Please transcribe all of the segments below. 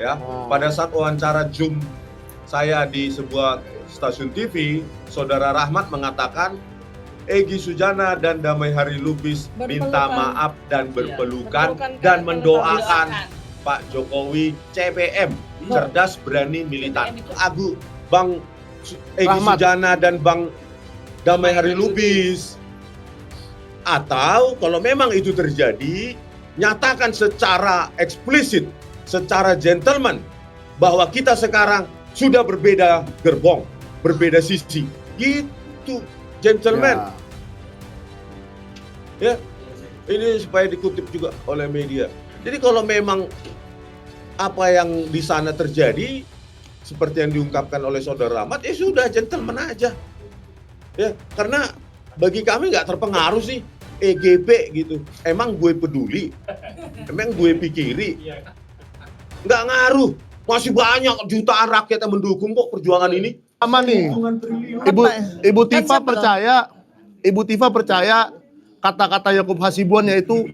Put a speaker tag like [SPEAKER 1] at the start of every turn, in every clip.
[SPEAKER 1] ya. Pada saat wawancara Zoom saya di sebuah stasiun TV, Saudara Rahmat mengatakan Egy Sujana dan Damai Hari Lubis minta maaf dan berpelukan dan mendoakan Pak Jokowi CPM, cerdas, berani, militan. Bang Egy Sujana dan Bang Damai Hari Lubis. Atau kalau memang itu terjadi, nyatakan secara eksplisit, secara gentleman bahwa kita sekarang sudah berbeda gerbong, berbeda sisi. Gitu, gentleman. Ya, ini supaya dikutip juga oleh media. Jadi kalau memang apa yang di sana terjadi seperti yang diungkapkan oleh Saudara Rahmat, ya sudah, gentleman aja. Ya, karena bagi kami nggak terpengaruh sih EGP gitu. Emang gue peduli? Emang gue pikiri? Nggak ngaruh. Masih banyak jutaan rakyat yang mendukung kok perjuangan ini.
[SPEAKER 2] Sama nih. Ibu Tifa percaya kata-kata Yakub Hasibuan yaitu,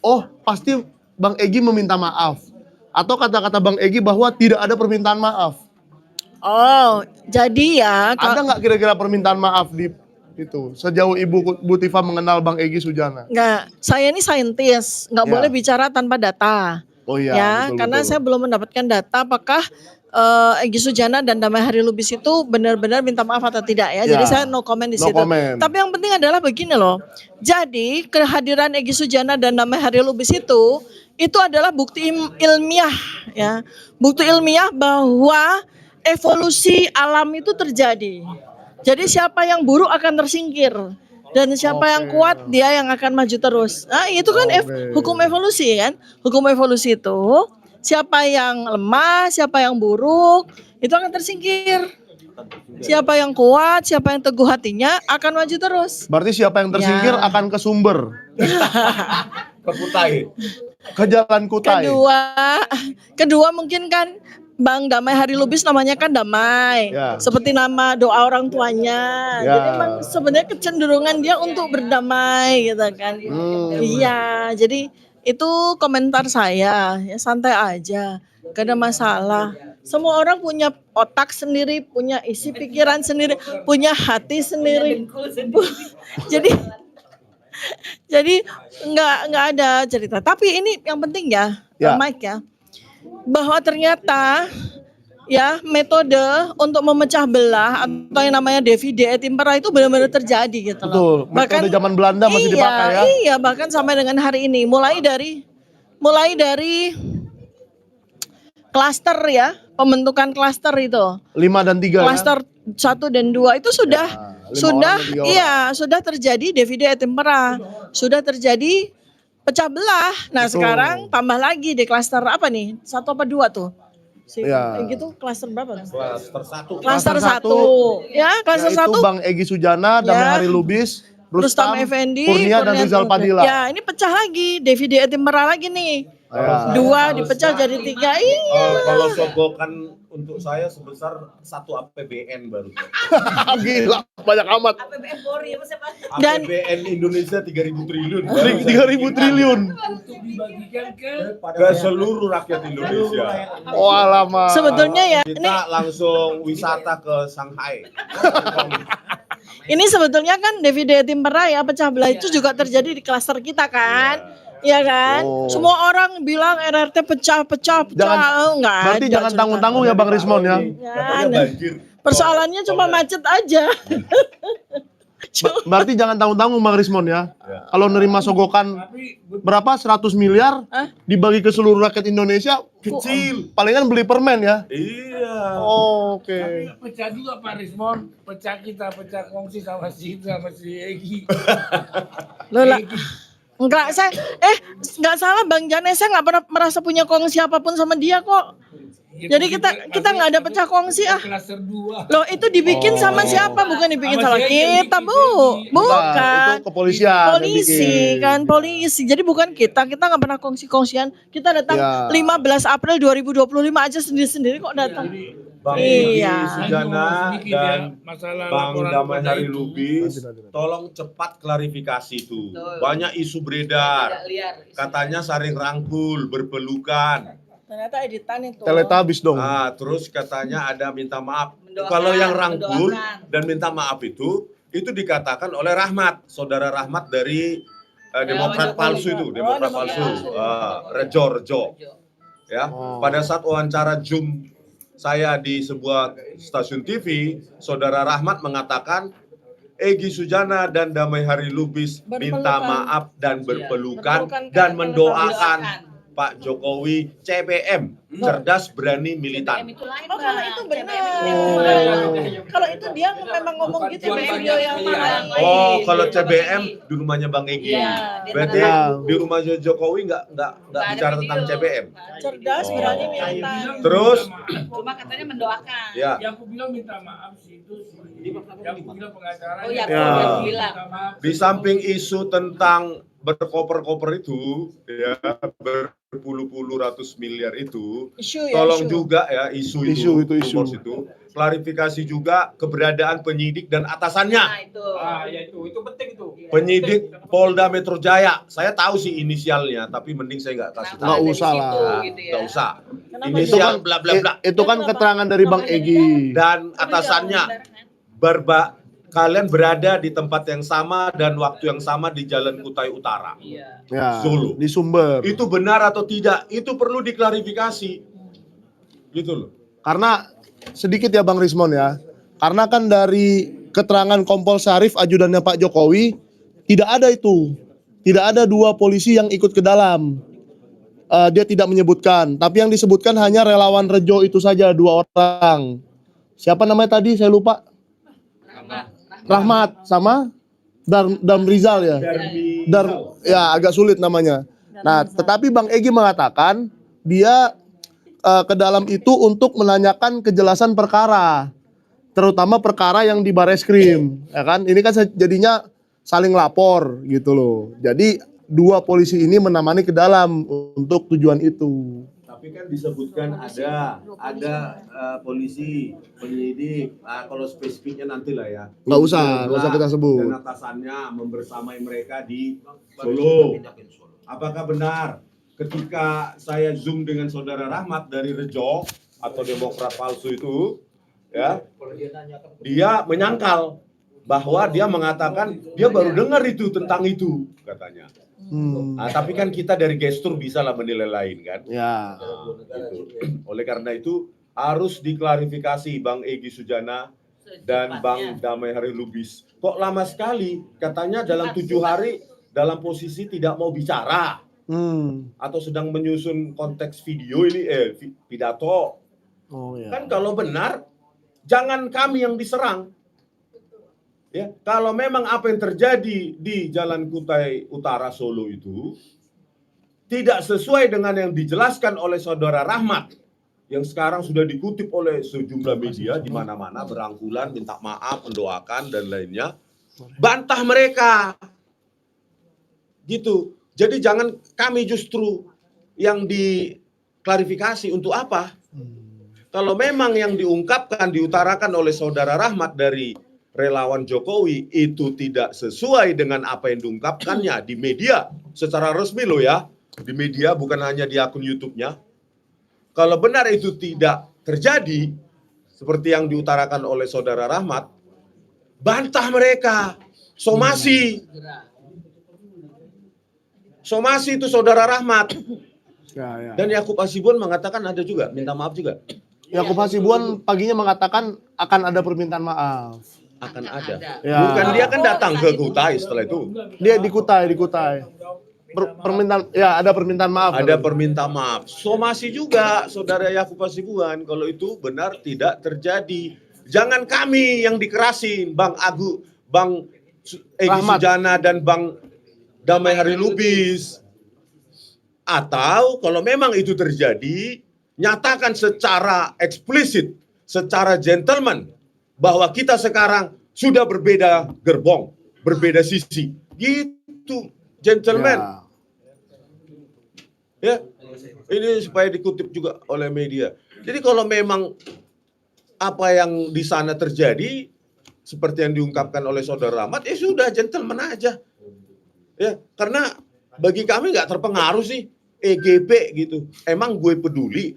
[SPEAKER 2] oh pasti Bang Egy meminta maaf. Atau kata-kata Bang Egy bahwa tidak ada permintaan maaf.
[SPEAKER 3] Oh, jadi ya.
[SPEAKER 2] Ada nggak kira-kira permintaan maaf di itu sejauh Ibu Tifa mengenal Bang Egy Sujana?
[SPEAKER 3] Nggak, saya ini saintis, nggak boleh bicara tanpa data.
[SPEAKER 2] Oh iya,
[SPEAKER 3] ya,
[SPEAKER 2] betul,
[SPEAKER 3] karena saya belum mendapatkan data apakah Egy Sujana dan Damai Hari Lubis itu benar-benar minta maaf atau tidak ya. Jadi saya no comment di situ. Tapi yang penting adalah begini loh. Jadi kehadiran Egy Sujana dan Damai Hari Lubis itu adalah bukti ilmiah ya. Bukti ilmiah bahwa evolusi alam itu terjadi. Jadi siapa yang buruk akan tersingkir dan siapa yang kuat dia yang akan maju terus. Nah, itu kan hukum evolusi kan? Hukum evolusi itu siapa yang lemah, siapa yang buruk itu akan tersingkir. Siapa yang kuat, siapa yang teguh hatinya akan maju terus.
[SPEAKER 2] Berarti siapa yang tersingkir akan ke sumber.
[SPEAKER 1] Ke Kutai.
[SPEAKER 2] Ke Jalan Kutai.
[SPEAKER 3] Kedua mungkin kan Bang Damai Hari Lubis namanya kan Damai, seperti nama doa orang tuanya. Jadi emang sebenarnya kecenderungan dia untuk berdamai gitu kan. Iya, jadi itu komentar saya, ya santai aja, gak ada masalah. Semua orang punya otak sendiri, punya isi pikiran sendiri, punya hati sendiri. Jadi nggak ada cerita. Tapi ini yang penting ya, Mike ya. Bahwa ternyata ya metode untuk memecah belah atau yang namanya divide et impera itu benar-benar terjadi gitu loh.
[SPEAKER 2] Betul. Bahkan metode zaman Belanda masih dipakai ya.
[SPEAKER 3] Iya, bahkan sampai dengan hari ini mulai dari klaster ya, pembentukan klaster itu.
[SPEAKER 2] 5 dan 3
[SPEAKER 3] klaster 1 dan 2 itu sudah terjadi divide et impera. Sudah terjadi pecah belah. Nah, sekarang tambah lagi di klaster apa nih? 1 apa 2 tuh? Gitu klaster berapa? Klaster 1. Ya, klaster 1.
[SPEAKER 2] Itu Bang Egy Sujana, Damai Hari Lubis, Rustam Effendi, Kurnia dan Rizal Padilla.
[SPEAKER 3] Ya, ini pecah lagi, divide et impera lagi nih. 2 dipecah jadi 3. Iya.
[SPEAKER 1] Kalau sogokan untuk saya sebesar 1 APBN baru.
[SPEAKER 2] Gila, banyak amat.
[SPEAKER 4] APBN Polri apa siapa?
[SPEAKER 1] APBN Indonesia 3.000 triliun.
[SPEAKER 2] 3.000 triliun.
[SPEAKER 4] Untuk dibagikan ke
[SPEAKER 1] seluruh rakyat Indonesia.
[SPEAKER 2] Oh alamak.
[SPEAKER 3] Sebetulnya ya
[SPEAKER 1] kita langsung wisata ke Shanghai.
[SPEAKER 3] Ini sebetulnya kan divide et impera ya, pecah belah itu juga terjadi di klaster kita kan. Iya kan? Semua orang bilang RRT pecah.
[SPEAKER 2] Berarti jangan tanggung-tanggung ya Bang Rismon ya.
[SPEAKER 3] Persoalannya cuma macet aja.
[SPEAKER 2] Berarti jangan tanggung-tanggung Bang Rismon ya. Kalau nerima sogokan berapa 100 miliar dibagi ke seluruh rakyat Indonesia kecil. Palingan beli permen ya.
[SPEAKER 1] Iya.
[SPEAKER 2] Oke.
[SPEAKER 4] Pecah juga Pak Rismon, pecah kongsi sama si Egy.
[SPEAKER 3] Lola. Enggak, enggak salah Bang Jane, saya enggak pernah merasa punya kongsi apapun sama dia kok. Jadi kita enggak ada pecah kongsi
[SPEAKER 4] Klaster 2.
[SPEAKER 3] Loh, itu dibikin sama siapa? Bukan dibikin sama kita, Bu. Bukan.
[SPEAKER 2] Itu kepolisian.
[SPEAKER 3] Polisi. Jadi bukan kita enggak pernah kongsi-kongsian. Kita datang 15 April 2025 aja sendiri-sendiri kok datang.
[SPEAKER 1] Bang Egy Sujana dan Bang Damai Hari Lubis, tolong cepat klarifikasi itu. Banyak isu beredar, katanya saling rangkul, berpelukan.
[SPEAKER 3] Ternyata editan itu.
[SPEAKER 2] Teletabis dong.
[SPEAKER 1] Nah, terus katanya ada minta maaf.
[SPEAKER 3] Mendoakan,
[SPEAKER 1] Kalau yang rangkul
[SPEAKER 3] mendoakan.
[SPEAKER 1] dan minta maaf itu dikatakan oleh Rahmat, saudara Rahmat dari Demokrat
[SPEAKER 3] Jokowi.
[SPEAKER 1] palsu itu, Demokrat
[SPEAKER 3] Demokrat
[SPEAKER 1] palsu,
[SPEAKER 3] palsu.
[SPEAKER 1] Rejo. Ya, pada saat wawancara Zoom saya di sebuah stasiun TV, saudara Rahmat mengatakan Egy Sujana dan Damai Hari Lubis minta
[SPEAKER 3] Berpelukan.
[SPEAKER 1] maaf dan berpelukan
[SPEAKER 3] Berpelukan
[SPEAKER 1] dan
[SPEAKER 3] karena
[SPEAKER 1] mendoakan Pak Jokowi CBM, cerdas berani militan.
[SPEAKER 3] Oh, kalau itu benar.
[SPEAKER 2] Oh.
[SPEAKER 3] Kalau itu dia memang ngomong gitu video yang mana?
[SPEAKER 1] Oh, kalau CBM di rumahnya Bang Egy.
[SPEAKER 3] Iya,
[SPEAKER 1] Berarti
[SPEAKER 2] Iya.
[SPEAKER 1] di rumahnya Jokowi nggak bicara tentang CBM.
[SPEAKER 3] Cerdas,
[SPEAKER 1] Oh.
[SPEAKER 3] berani
[SPEAKER 4] Yang
[SPEAKER 3] militan.
[SPEAKER 4] bilang
[SPEAKER 1] Terus?
[SPEAKER 4] minta maaf.
[SPEAKER 5] Cuma katanya mendoakan.
[SPEAKER 1] Ya,
[SPEAKER 4] Yang aku bilang minta maaf sih itu sih. Yang aku bilang pengacaranya.
[SPEAKER 5] Oh, ya,
[SPEAKER 2] Ya.
[SPEAKER 5] aku bilang.
[SPEAKER 4] Minta maaf.
[SPEAKER 1] di samping isu tentang berkoper-koper itu, ya berpuluh-puluh ratus miliar itu,
[SPEAKER 3] Isu ya,
[SPEAKER 1] tolong
[SPEAKER 3] isu.
[SPEAKER 1] juga ya isu
[SPEAKER 2] Isu,
[SPEAKER 1] itu,
[SPEAKER 2] isu.
[SPEAKER 1] rumors itu, klarifikasi juga keberadaan penyidik dan atasannya.
[SPEAKER 5] Nah, itu.
[SPEAKER 4] Ya itu penting itu.
[SPEAKER 1] Penyidik Polda Metro Jaya, saya tahu sih inisialnya, tapi mending saya nggak kasih
[SPEAKER 5] Kenapa
[SPEAKER 2] Nggak
[SPEAKER 1] tahu.
[SPEAKER 5] ada di
[SPEAKER 2] usah
[SPEAKER 5] situ,
[SPEAKER 2] lah.
[SPEAKER 5] gitu ya.
[SPEAKER 1] Nggak usah.
[SPEAKER 3] Kenapa
[SPEAKER 1] Inisial
[SPEAKER 2] dia?
[SPEAKER 1] bla bla bla.
[SPEAKER 2] Itu kan keterangan dari Bang Egy.
[SPEAKER 1] Dan atasannya kalian berada di tempat yang sama dan waktu yang sama di Jalan Kutai Utara.
[SPEAKER 5] Iya.
[SPEAKER 2] Ya,
[SPEAKER 1] Solo.
[SPEAKER 2] di Sumber.
[SPEAKER 1] Itu benar atau tidak? Itu perlu diklarifikasi. Gitu loh.
[SPEAKER 2] Karena sedikit ya Bang Rismon ya. Karena kan dari keterangan Kompol Syarif ajudannya Pak Jokowi tidak ada itu. Tidak ada 2 polisi yang ikut ke dalam. Dia tidak menyebutkan, tapi yang disebutkan hanya relawan Rejo itu saja 2 orang. Siapa namanya tadi? Saya lupa. Rahmat sama Darm Rizal ya. Ya agak sulit namanya. Nah, tetapi Bang Egy mengatakan dia ke dalam itu untuk menanyakan kejelasan perkara, terutama perkara yang di Bareskrim, ya kan? Ini kan jadinya saling lapor gitu loh. Jadi 2 polisi ini menemani ke dalam untuk tujuan itu.
[SPEAKER 1] Tapi kan disebutkan ada polisi, penyidik. Kalau spesifiknya nanti lah ya.
[SPEAKER 2] Nggak usah kita sebut.
[SPEAKER 1] Dan atasannya membersamai mereka di Solo. Apakah benar ketika saya zoom dengan saudara Rahmat dari Rejo atau Demokrat palsu itu, ya, dia menyangkal bahwa dia mengatakan dia baru dengar itu tentang itu katanya. Tapi kan kita dari gestur bisa lah menilai lain kan.
[SPEAKER 2] Ya.
[SPEAKER 1] Gitu. Oleh karena itu harus diklarifikasi Bang Egy Sujana dan Bang Damai Hari Lubis. Kok lama sekali? Katanya dalam 7 hari dalam posisi tidak mau bicara atau sedang menyusun konteks video ini pidato.
[SPEAKER 2] Oh ya.
[SPEAKER 1] Kan kalau benar jangan kami yang diserang. Ya, kalau memang apa yang terjadi di Jalan Kutai Utara Solo itu tidak sesuai dengan yang dijelaskan oleh saudara Rahmat yang sekarang sudah dikutip oleh sejumlah media di mana-mana berangkulan minta maaf, mendoakan dan lainnya, bantah mereka. Gitu. Jadi jangan kami justru yang diklarifikasi untuk apa? Kalau memang yang diungkapkan, diutarakan oleh saudara Rahmat dari relawan Jokowi itu tidak sesuai dengan apa yang diungkapkannya di media secara resmi loh ya, di media bukan hanya di akun YouTube-nya. Kalau benar itu tidak terjadi seperti yang diutarakan oleh saudara Rahmat, bantah mereka, somasi itu saudara Rahmat.
[SPEAKER 2] Ya.
[SPEAKER 1] Dan Yakub Hasibuan mengatakan ada juga minta maaf juga.
[SPEAKER 2] Yakub Hasibuan paginya mengatakan akan ada permintaan maaf.
[SPEAKER 1] Akan ada.
[SPEAKER 2] Ya.
[SPEAKER 1] Bukan dia kan datang ke Kutai setelah itu.
[SPEAKER 2] Dia di Kutai. Permintaan ya ada permintaan maaf.
[SPEAKER 1] Ada permintaan maaf. Somasi juga saudara Yakub Hasibuan kalau itu benar tidak terjadi. Jangan kami yang dikerasin, Bang Egy
[SPEAKER 2] Rahmat.
[SPEAKER 1] Sujana dan Bang Damai Hari Lubis. Atau kalau memang itu terjadi, nyatakan secara eksplisit, secara gentleman bahwa kita sekarang sudah berbeda gerbong, berbeda sisi. Gitu, gentleman. Ya. Ini supaya dikutip juga oleh media. Jadi kalau memang apa yang di sana terjadi seperti yang diungkapkan oleh saudara Rahmat, sudah gentleman aja. Ya, karena bagi kami nggak terpengaruh sih EGP gitu. Emang gue peduli?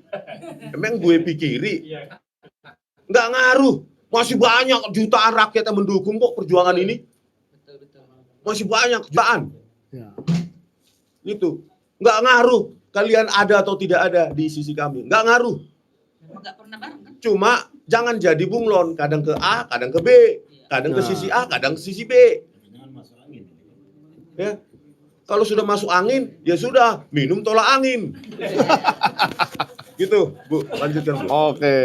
[SPEAKER 1] Emang gue pikiri? Nggak ngaruh. Masih banyak jutaan rakyat yang mendukung kok perjuangan ini. Masih banyak jutaan.
[SPEAKER 2] Ya.
[SPEAKER 1] Gitu. Nggak ngaruh kalian ada atau tidak ada di sisi kami. Nggak ngaruh. Cuma jangan jadi bunglon. Kadang ke A, kadang ke B. Kadang ke sisi A, kadang ke sisi B. Ya. Kalau sudah masuk angin, ya sudah, minum tolak angin. Gitu, Bu. Lanjutkan, Bu.
[SPEAKER 2] Oke.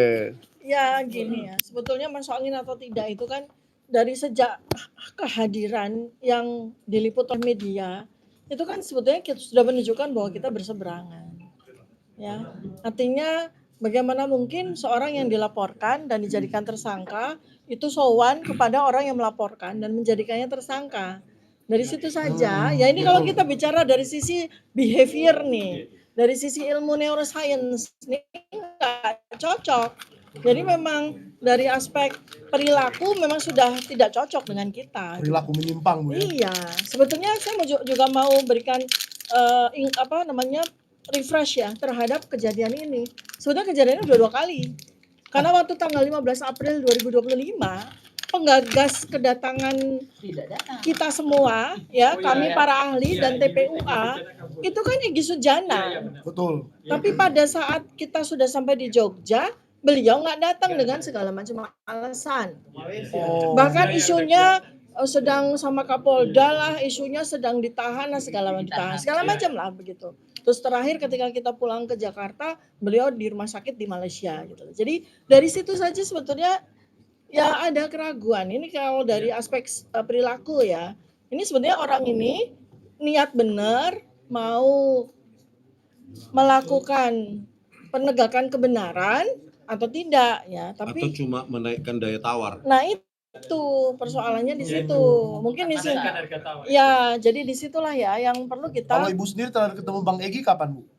[SPEAKER 3] Ya gini ya, sebetulnya masuk angin atau tidak itu kan dari sejak kehadiran yang diliput oleh media, itu kan sebetulnya kita sudah menunjukkan bahwa kita berseberangan. Ya, artinya bagaimana mungkin seorang yang dilaporkan dan dijadikan tersangka itu sowan kepada orang yang melaporkan dan menjadikannya tersangka. Dari situ saja, ya ini kalau kita bicara dari sisi behavior nih, dari sisi ilmu neuroscience ini nggak cocok. Jadi memang dari aspek perilaku memang sudah tidak cocok dengan kita.
[SPEAKER 2] Perilaku menyimpang, Bu.
[SPEAKER 3] Iya, sebetulnya saya juga mau berikan refresh ya terhadap kejadian ini. Sebetulnya kejadian ini udah 2 kali. Karena waktu tanggal 15 April 2025 penggagas kedatangan kita semua ya, kami para ahli dan TPUA itu kan Egy Sujana.
[SPEAKER 2] Betul.
[SPEAKER 3] Tapi pada saat kita sudah sampai di Jogja, beliau nggak datang dengan segala macam alasan. Bahkan isunya sedang sama Kapolda lah, isunya sedang ditahan lah, segala macam lah begitu. Terus terakhir ketika kita pulang ke Jakarta, beliau di rumah sakit di Malaysia gitu. Jadi dari situ saja sebetulnya ya ada keraguan. Ini kalau dari aspek perilaku ya. Ini sebenarnya orang ini niat benar mau melakukan penegakan kebenaran atau tidak ya, tapi
[SPEAKER 1] atau cuma menaikkan daya tawar.
[SPEAKER 3] Nah, itu persoalannya di situ. Mungkin di sini. Ya, jadi disitulah ya yang perlu kita.
[SPEAKER 2] Kalau Ibu sendiri terakhir ketemu Bang Egy kapan, Bu?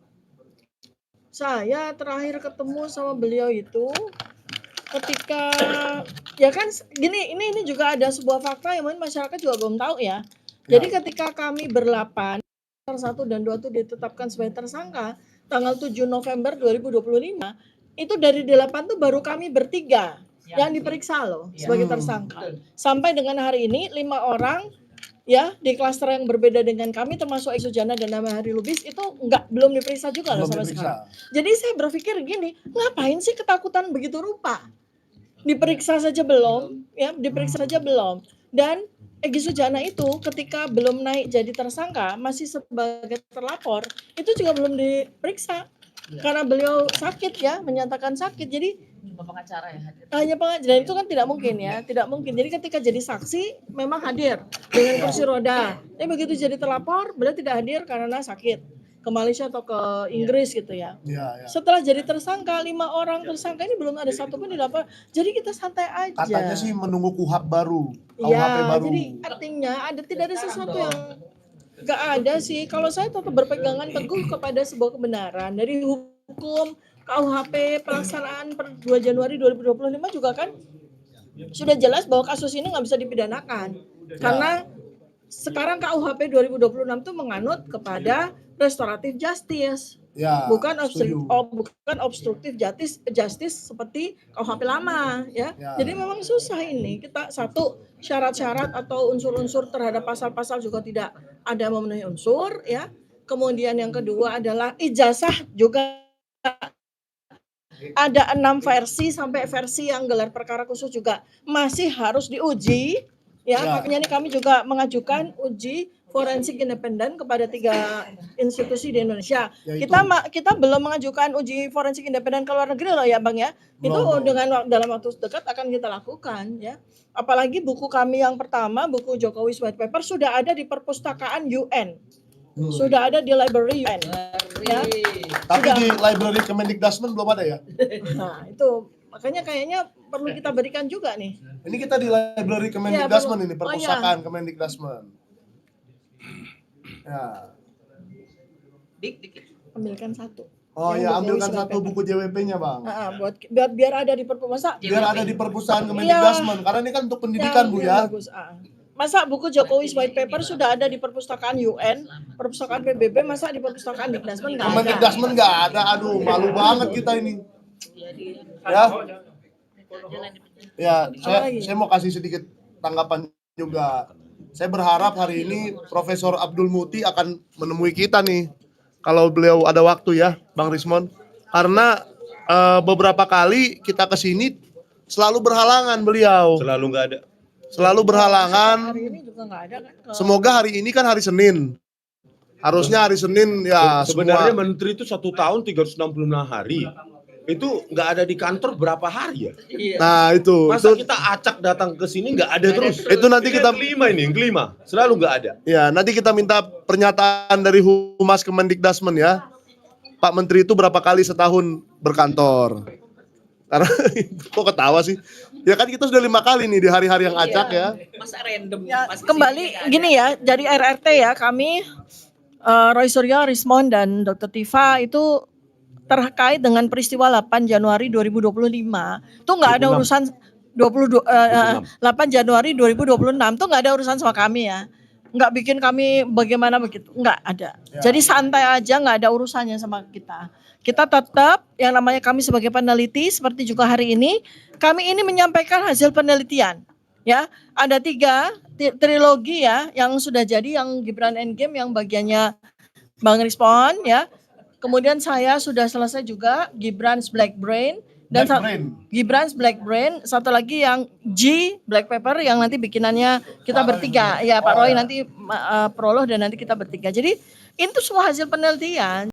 [SPEAKER 3] Saya terakhir ketemu sama beliau itu ketika ya kan gini, ini juga ada sebuah fakta yang mungkin masyarakat juga belum tahu ya. Jadi ketika kami berlapan 1 dan 2 itu ditetapkan sebagai tersangka tanggal 7 November 2025, itu dari 8 tuh baru kami bertiga yang diperiksa loh sebagai tersangka. Sampai dengan hari ini 5 orang ya di klaster yang berbeda dengan kami termasuk Egy Sujana dan Damai Hari Lubis itu belum diperiksa juga loh sampai sekarang. Jadi saya berpikir gini, ngapain sih ketakutan begitu rupa? Diperiksa saja belum, ya diperiksa saja belum. Dan Egy Sujana itu ketika belum naik jadi tersangka masih sebagai terlapor itu juga belum diperiksa karena beliau sakit ya, menyatakan sakit. Jadi
[SPEAKER 5] pengacara ya hadir.
[SPEAKER 3] hanya pengacara itu kan tidak mungkin ya, tidak mungkin. Jadi ketika jadi saksi memang hadir dengan kursi roda. Tapi begitu jadi terlapor beliau tidak hadir karena sakit ke Malaysia atau ke Inggris gitu ya. Setelah jadi tersangka 5 orang tersangka ini belum ada satupun dilapor. Jadi kita santai aja.
[SPEAKER 2] Katanya sih menunggu KUHP baru.
[SPEAKER 3] Iya, jadi artinya tidak ada sesuatu yang nggak ada sih. Kalau saya tetap berpegangan teguh kepada sebuah kebenaran dari hukum KUHP pelaksanaan per 2 Januari 2025 juga kan sudah jelas bahwa kasus ini nggak bisa dipidanakan karena sekarang KUHP 2026 itu menganut kepada restoratif justice, bukan obstruktif justice seperti KUHP lama ya. Jadi memang susah ini. Kita satu syarat-syarat atau unsur-unsur terhadap pasal-pasal juga tidak ada memenuhi unsur ya. Kemudian yang kedua adalah ijazah juga ada 6 versi sampai versi yang gelar perkara khusus juga masih harus diuji ya. Makanya ini kami juga mengajukan uji forensik independen kepada 3 institusi di Indonesia. Kita belum mengajukan uji forensik independen ke luar negeri loh ya Bang ya. Itu dalam waktu dekat akan kita lakukan ya. Apalagi buku kami yang pertama, buku Jokowi's White Paper sudah ada di perpustakaan UN. Sudah ada di library UN. Ya.
[SPEAKER 2] Tapi di library Kemendikdasmen belum ada ya?
[SPEAKER 3] Nah, itu makanya kayaknya perlu kita berikan juga nih.
[SPEAKER 2] Ini kita di library Kemendikdasmen ini, perpustakaan Kemendikdasmen. Ya.
[SPEAKER 3] Ambilkan satu.
[SPEAKER 2] Oh ya, ambilkan satu buku JWP-nya, Bang.
[SPEAKER 3] Buat biar ada di perpustakaan.
[SPEAKER 2] Biar ada di perpustakaan Kemendikdasmen. Karena ini kan untuk pendidikan, Bu ya.
[SPEAKER 3] Bagus. Masa buku Jokowi's White Paper sudah ada di perpustakaan UN, perpustakaan PBB, masa di perpustakaan Dikdasmen nggak ada?
[SPEAKER 2] Kemendikbudrismen nggak ada, aduh malu banget kita ini. Ya, ya saya mau kasih sedikit tanggapan juga. Saya berharap hari ini Profesor Abdul Muti akan menemui kita nih, kalau beliau ada waktu ya, Bang Rismon. Karena beberapa kali kita kesini selalu berhalangan beliau.
[SPEAKER 1] Selalu nggak ada.
[SPEAKER 2] Selalu berhalangan.
[SPEAKER 3] Hari ini juga nggak ada kan?
[SPEAKER 2] Semoga hari ini kan hari Senin. Harusnya hari Senin ya.
[SPEAKER 1] Sebenarnya
[SPEAKER 2] semua.
[SPEAKER 1] menteri itu 1 tahun 365 hari. Itu nggak ada di kantor berapa hari ya?
[SPEAKER 2] Nah itu.
[SPEAKER 1] Masa kita acak datang ke sini nggak ada terus?
[SPEAKER 2] Itu nanti kita
[SPEAKER 1] yang kelima, selalu nggak ada.
[SPEAKER 2] ya nanti kita minta pernyataan dari Humas Kemendikbudrismen ya. Pak Menteri itu berapa kali setahun berkantor? Karena kok ketawa sih? Ya kan kita sudah 5 kali nih di hari-hari yang acak ya.
[SPEAKER 5] Masa random.
[SPEAKER 3] Ya, kembali gini ya, dari RRT ya kami Roy Suryo, Rismon dan Dr. Tifa itu terkait dengan peristiwa 8 Januari 2025. Itu nggak ada
[SPEAKER 1] 26.
[SPEAKER 3] urusan 8 Januari 2026 tuh nggak ada urusan sama kami ya. Nggak bikin kami bagaimana begitu, nggak ada. Jadi santai aja, nggak ada urusannya sama kita. Kita tetap yang namanya kami sebagai peneliti seperti juga hari ini, kami ini menyampaikan hasil penelitian. Ya, ada 3 trilogi ya yang sudah jadi, yang Gibran Endgame yang bagiannya Bang Rispon ya. Kemudian saya sudah selesai juga Gibran's Black Brain dan Gibran's Black Brain, satu lagi yang G Black Paper yang nanti bikinannya kita bertiga. Ya, Pak Roy nanti prolog dan nanti kita bertiga. Jadi itu semua hasil penelitian.